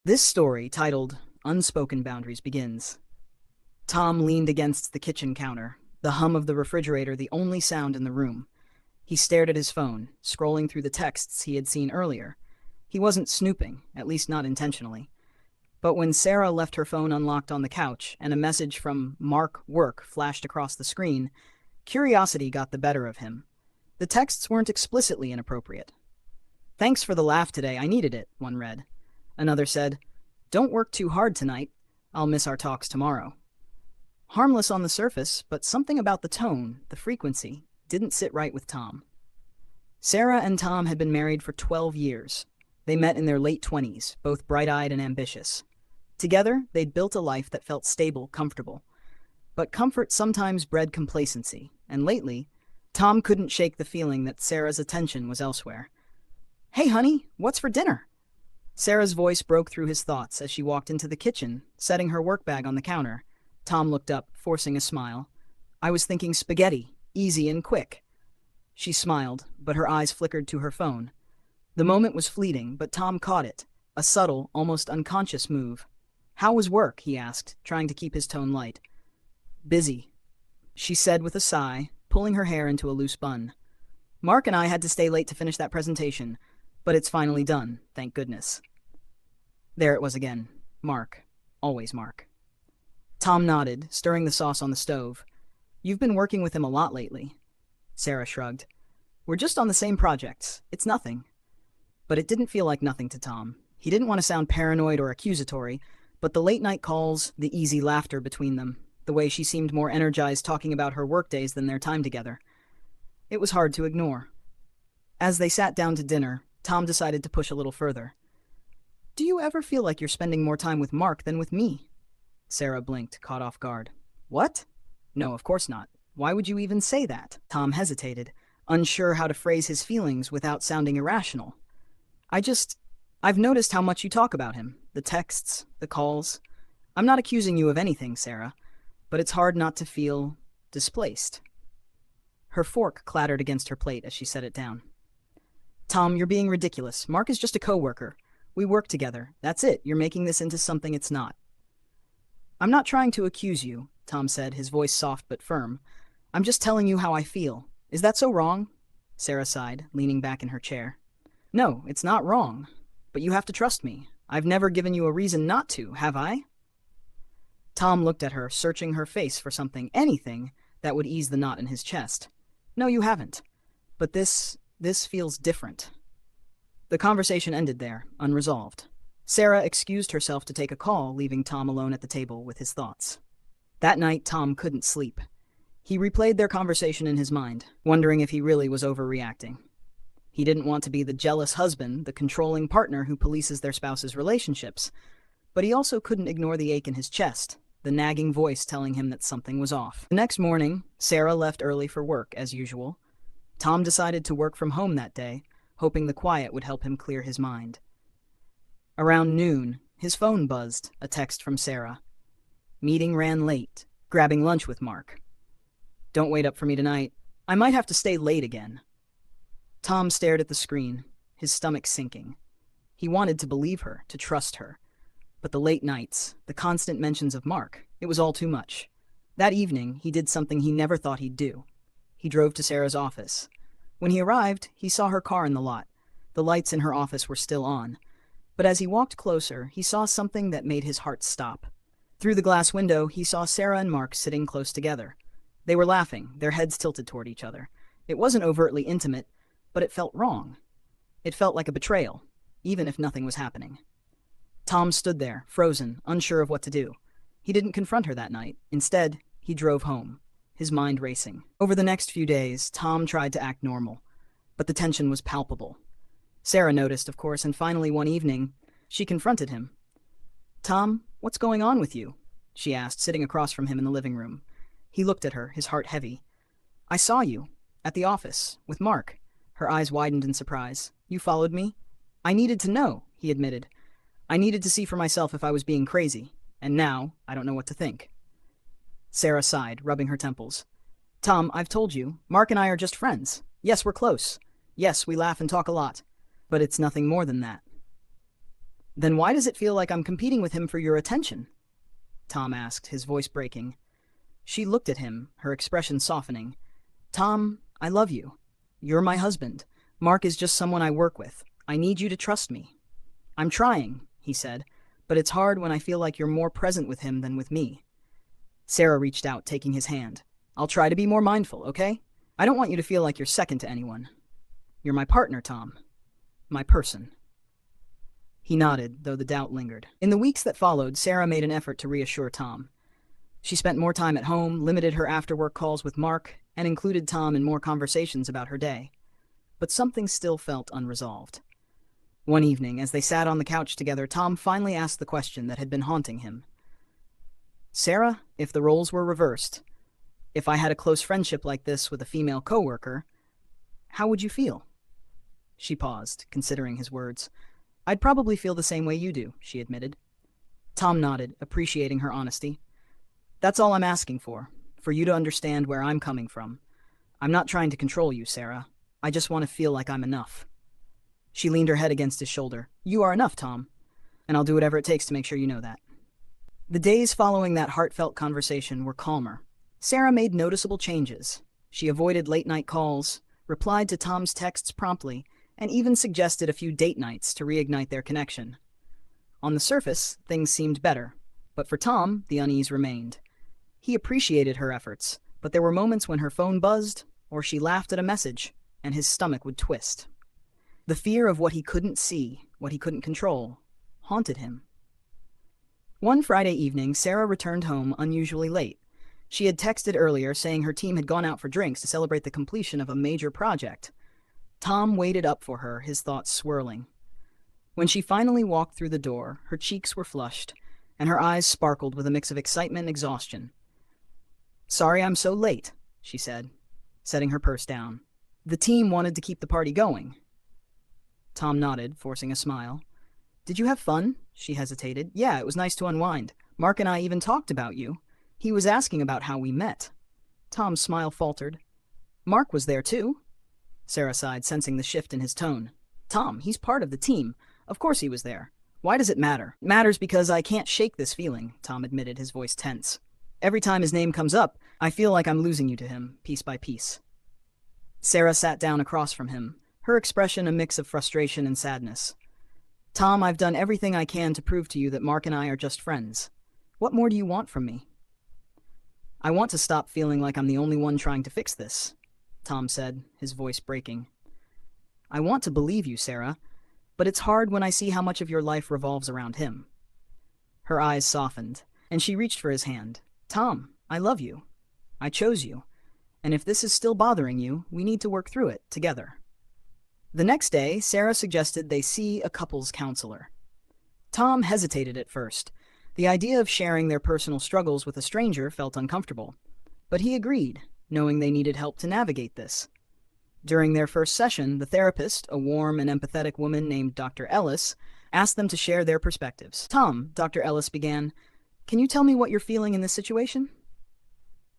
This story, titled Unspoken Boundaries, begins. Tom leaned against the kitchen counter, the hum of the refrigerator the only sound in the room. He stared at his phone, scrolling through the texts he had seen earlier. He wasn't snooping, at least not intentionally. But when Sarah left her phone unlocked on the couch and a message from Mark Work flashed across the screen, curiosity got the better of him. The texts weren't explicitly inappropriate. "Thanks for the laugh today, I needed it," one read. Another said, "Don't work too hard tonight. I'll miss our talks tomorrow." Harmless on the surface, but something about the tone, the frequency, didn't sit right with Tom. Sarah and Tom had been married for 12 years. They met in their late 20s, both bright-eyed and ambitious. Together, they'd built a life that felt stable, comfortable. But comfort sometimes bred complacency, and lately, Tom couldn't shake the feeling that Sarah's attention was elsewhere. "Hey, honey, what's for dinner?" Sarah's voice broke through his thoughts as she walked into the kitchen, setting her work bag on the counter. Tom looked up, forcing a smile. "I was thinking spaghetti, easy and quick." She smiled, but her eyes flickered to her phone. The moment was fleeting, but Tom caught it, a subtle, almost unconscious move. "How was work?" he asked, trying to keep his tone light. "Busy," she said with a sigh, pulling her hair into a loose bun. "Mark and I had to stay late to finish that presentation, but it's finally done, thank goodness." There it was again. Mark. Always Mark. Tom nodded, stirring the sauce on the stove. "You've been working with him a lot lately." Sarah shrugged. "We're just on the same projects. It's nothing." But it didn't feel like nothing to Tom. He didn't want to sound paranoid or accusatory, but the late-night calls, the easy laughter between them, the way she seemed more energized talking about her workdays than their time together. It was hard to ignore. As they sat down to dinner, Tom decided to push a little further. "Do you ever feel like you're spending more time with Mark than with me?" Sarah blinked, caught off guard. "What? No, of course not. Why would you even say that?" Tom hesitated, unsure how to phrase his feelings without sounding irrational. I've noticed how much you talk about him. The texts, the calls. I'm not accusing you of anything, Sarah, but it's hard not to feel displaced." Her fork clattered against her plate as she set it down. "Tom, you're being ridiculous. Mark is just a coworker. We work together. That's it. You're making this into something it's not." "I'm not trying to accuse you," Tom said, his voice soft but firm. "I'm just telling you how I feel. Is that so wrong?" Sarah sighed, leaning back in her chair. "No, it's not wrong. But you have to trust me. I've never given you a reason not to, have I?" Tom looked at her, searching her face for something, anything, that would ease the knot in his chest. "No, you haven't. But this feels different." The conversation ended there, unresolved. Sarah excused herself to take a call, leaving Tom alone at the table with his thoughts. That night, Tom couldn't sleep. He replayed their conversation in his mind, wondering if he really was overreacting. He didn't want to be the jealous husband, the controlling partner who polices their spouse's relationships. But he also couldn't ignore the ache in his chest, the nagging voice telling him that something was off. The next morning, Sarah left early for work, as usual. Tom decided to work from home that day, hoping the quiet would help him clear his mind. Around noon, his phone buzzed, a text from Sarah. "Meeting ran late. Grabbing lunch with Mark. Don't wait up for me tonight. I might have to stay late again." Tom stared at the screen, his stomach sinking. He wanted to believe her, to trust her. But the late nights, the constant mentions of Mark, it was all too much. That evening, he did something he never thought he'd do. He drove to Sarah's office. When he arrived, he saw her car in the lot. The lights in her office were still on. But as he walked closer, he saw something that made his heart stop. Through the glass window, he saw Sarah and Mark sitting close together. They were laughing, their heads tilted toward each other. It wasn't overtly intimate, but it felt wrong. It felt like a betrayal, even if nothing was happening. Tom stood there, frozen, unsure of what to do. He didn't confront her that night. Instead, he drove home, his mind racing. Over the next few days, Tom tried to act normal, but the tension was palpable. Sarah noticed, of course, and finally one evening, she confronted him. "Tom, what's going on with you?" she asked, sitting across from him in the living room. He looked at her, his heart heavy. "I saw you, at the office, with Mark." Her eyes widened in surprise. "You followed me?" "I needed to know," he admitted. "I needed to see for myself if I was being crazy, and now I don't know what to think." Sarah sighed, rubbing her temples. "Tom, I've told you, Mark and I are just friends. Yes, we're close. Yes, we laugh and talk a lot. But it's nothing more than that." Then why does it feel like I'm competing with him for your attention? Tom asked, his voice breaking. She looked at him, her expression softening. Tom, I love you. You're my husband. Mark is just someone I work with. I need you to trust me. I'm trying, he said, but it's hard when I feel like you're more present with him than with me. Sarah reached out, taking his hand. I'll try to be more mindful, okay? I don't want you to feel like you're second to anyone. You're my partner, Tom. My person. He nodded, though the doubt lingered. In the weeks that followed, Sarah made an effort to reassure Tom. She spent more time at home, limited her after-work calls with Mark, and included Tom in more conversations about her day. But something still felt unresolved. One evening, as they sat on the couch together, Tom finally asked the question that had been haunting him. Sarah, if the roles were reversed, if I had a close friendship like this with a female coworker, how would you feel? She paused, considering his words. I'd probably feel the same way you do, she admitted. Tom nodded, appreciating her honesty. That's all I'm asking for you to understand where I'm coming from. I'm not trying to control you, Sarah. I just want to feel like I'm enough. She leaned her head against his shoulder. You are enough, Tom, and I'll do whatever it takes to make sure you know that. The days following that heartfelt conversation were calmer. Sarah made noticeable changes. She avoided late-night calls, replied to Tom's texts promptly, and even suggested a few date nights to reignite their connection. On the surface, things seemed better, but for Tom, the unease remained. He appreciated her efforts, but there were moments when her phone buzzed, or she laughed at a message, and his stomach would twist. The fear of what he couldn't see, what he couldn't control, haunted him. One Friday evening, Sarah returned home unusually late. She had texted earlier saying her team had gone out for drinks to celebrate the completion of a major project. Tom waited up for her, his thoughts swirling. When she finally walked through the door, her cheeks were flushed, and her eyes sparkled with a mix of excitement and exhaustion. Sorry I'm so late, she said, setting her purse down. The team wanted to keep the party going. Tom nodded, forcing a smile. Did you have fun? She hesitated. Yeah, it was nice to unwind. Mark and I even talked about you. He was asking about how we met. Tom's smile faltered. Mark was there too? Sarah sighed, sensing the shift in his tone. Tom, he's part of the team. Of course he was there. Why does it matter? It matters because I can't shake this feeling, Tom admitted, his voice tense. Every time his name comes up, I feel like I'm losing you to him, piece by piece. Sarah sat down across from him, her expression a mix of frustration and sadness. Tom, I've done everything I can to prove to you that Mark and I are just friends. What more do you want from me? I want to stop feeling like I'm the only one trying to fix this, Tom said, his voice breaking. I want to believe you, Sarah, but it's hard when I see how much of your life revolves around him. Her eyes softened, and she reached for his hand. Tom, I love you. I chose you. And if this is still bothering you, we need to work through it together. The next day, Sarah suggested they see a couples counselor. Tom hesitated at first. The idea of sharing their personal struggles with a stranger felt uncomfortable. But he agreed, knowing they needed help to navigate this. During their first session, the therapist, a warm and empathetic woman named Dr. Ellis, asked them to share their perspectives. Tom, Dr. Ellis began, can you tell me what you're feeling in this situation?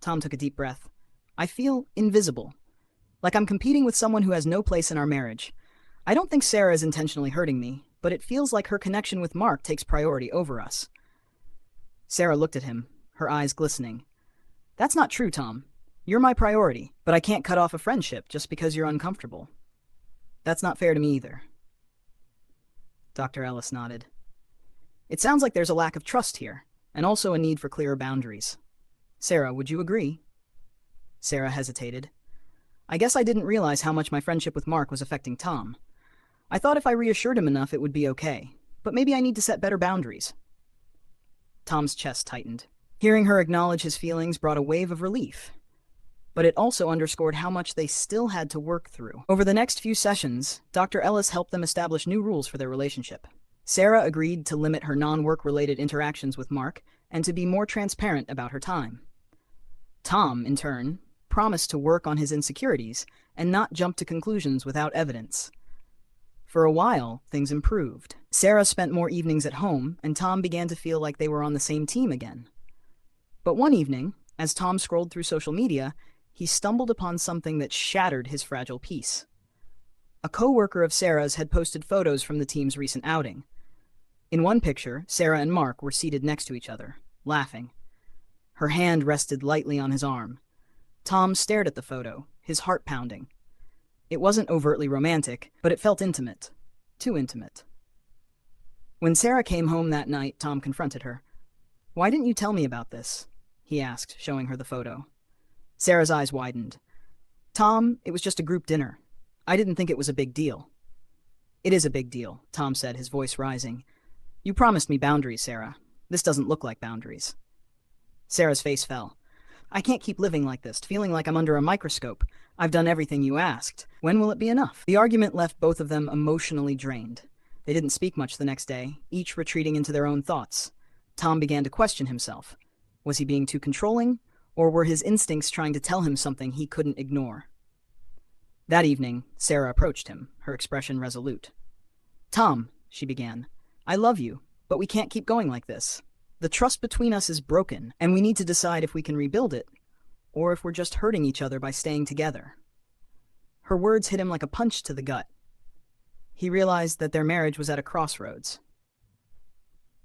Tom took a deep breath. I feel invisible. Like I'm competing with someone who has no place in our marriage. I don't think Sarah is intentionally hurting me, but it feels like her connection with Mark takes priority over us. Sarah looked at him, her eyes glistening. That's not true, Tom. You're my priority, but I can't cut off a friendship just because you're uncomfortable. That's not fair to me either. Dr. Ellis nodded. It sounds like there's a lack of trust here, and also a need for clearer boundaries. Sarah, would you agree? Sarah hesitated. I guess I didn't realize how much my friendship with Mark was affecting Tom. I thought if I reassured him enough it would be okay, but maybe I need to set better boundaries. Tom's chest tightened. Hearing her acknowledge his feelings brought a wave of relief, but it also underscored how much they still had to work through. Over the next few sessions, Dr. Ellis helped them establish new rules for their relationship. Sarah agreed to limit her non-work-related interactions with Mark and to be more transparent about her time. Tom, in turn, promised to work on his insecurities and not jump to conclusions without evidence. For a while, things improved. Sarah spent more evenings at home, and Tom began to feel like they were on the same team again. But one evening, as Tom scrolled through social media, he stumbled upon something that shattered his fragile peace. A coworker of Sarah's had posted photos from the team's recent outing. In one picture, Sarah and Mark were seated next to each other, laughing. Her hand rested lightly on his arm. Tom stared at the photo, his heart pounding. It wasn't overtly romantic, but it felt intimate. Too intimate. When Sarah came home that night, Tom confronted her. "Why didn't you tell me about this?" he asked, showing her the photo. Sarah's eyes widened. "Tom, it was just a group dinner. I didn't think it was a big deal." "It is a big deal," Tom said, his voice rising. "You promised me boundaries, Sarah. This doesn't look like boundaries." Sarah's face fell. "I can't keep living like this, feeling like I'm under a microscope. I've done everything you asked. When will it be enough?" The argument left both of them emotionally drained. They didn't speak much the next day, each retreating into their own thoughts. Tom began to question himself. Was he being too controlling, or were his instincts trying to tell him something he couldn't ignore? That evening, Sarah approached him, her expression resolute. "Tom," she began, "I love you, but we can't keep going like this. The trust between us is broken, and we need to decide if we can rebuild it, or if we're just hurting each other by staying together." Her words hit him like a punch to the gut. He realized that their marriage was at a crossroads.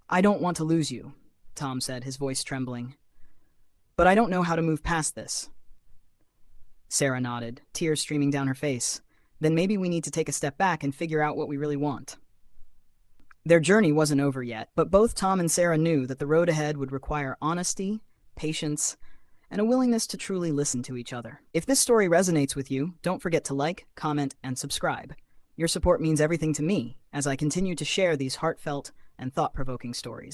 "I don't want to lose you," Tom said, his voice trembling. "But I don't know how to move past this." Sarah nodded, tears streaming down her face. "Then maybe we need to take a step back and figure out what we really want." Their journey wasn't over yet, but both Tom and Sarah knew that the road ahead would require honesty, patience, and a willingness to truly listen to each other. If this story resonates with you, don't forget to like, comment, and subscribe. Your support means everything to me as I continue to share these heartfelt and thought-provoking stories.